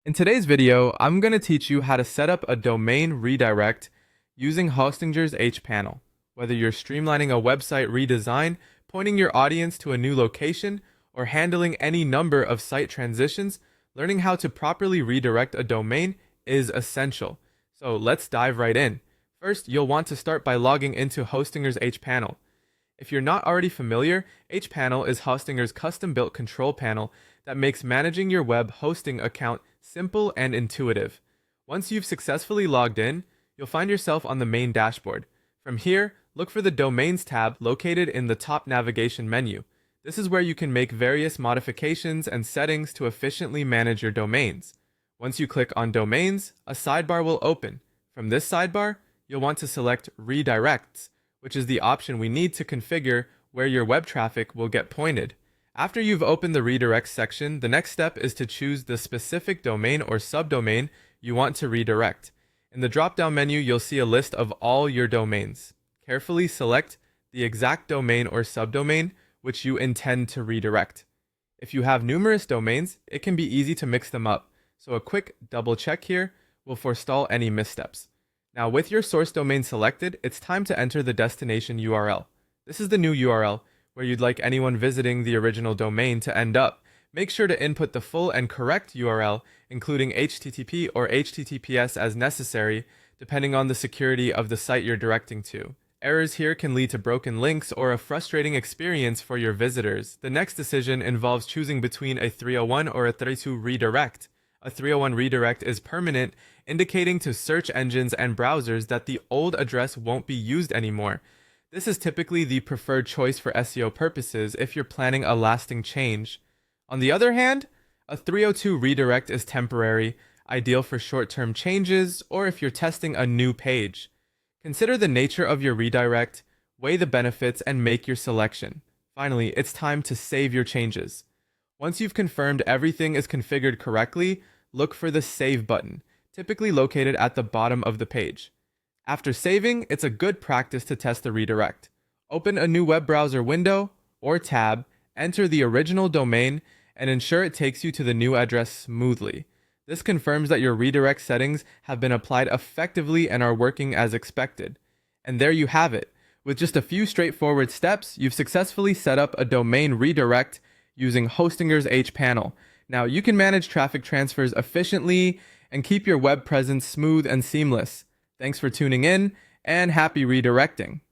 In today's video, I'm going to teach you how to set up a domain redirect using Hostinger's hPanel. Whether you're streamlining a website redesign, pointing your audience to a new location, or handling any number of site transitions, learning how to properly redirect a domain is essential. So let's dive right in. First, you'll want to start by logging into Hostinger's hPanel. If you're not already familiar, hPanel is Hostinger's custom-built control panel that makes managing your web hosting account simple and intuitive. Once you've successfully logged in, you'll find yourself on the main dashboard. From here, look for the Domains tab located in the top navigation menu. This is where you can make various modifications and settings to efficiently manage your domains. Once you click on Domains, a sidebar will open. From this sidebar, you'll want to select Redirects, which is the option we need to configure where your web traffic will get pointed. After you've opened the redirect section, the next step is to choose the specific domain or subdomain you want to redirect. In the drop-down menu, you'll see a list of all your domains. Carefully select the exact domain or subdomain which you intend to redirect. If you have numerous domains, it can be easy to mix them up, so a quick double check here will forestall any missteps. Now, with your source domain selected, it's time to enter the destination URL. This is the new URL where you'd like anyone visiting the original domain to end up. Make sure to input the full and correct URL, including HTTP or HTTPS as necessary, depending on the security of the site you're directing to. Errors here can lead to broken links or a frustrating experience for your visitors. The next decision involves choosing between a 301 or a 32 redirect. A 301 redirect is permanent, indicating to search engines and browsers that the old address won't be used anymore. This is typically the preferred choice for SEO purposes if you're planning a lasting change. On the other hand, a 302 redirect is temporary, ideal for short-term changes or if you're testing a new page. Consider the nature of your redirect, weigh the benefits, and make your selection. Finally, it's time to save your changes. Once you've confirmed everything is configured correctly, look for the Save button, typically located at the bottom of the page. After saving, it's a good practice to test the redirect. Open a new web browser window or tab, enter the original domain, and ensure it takes you to the new address smoothly. This confirms that your redirect settings have been applied effectively and are working as expected. And there you have it. With just a few straightforward steps, you've successfully set up a domain redirect using Hostinger's hPanel. Now, you can manage traffic transfers efficiently and keep your web presence smooth and seamless. Thanks for tuning in, and happy redirecting.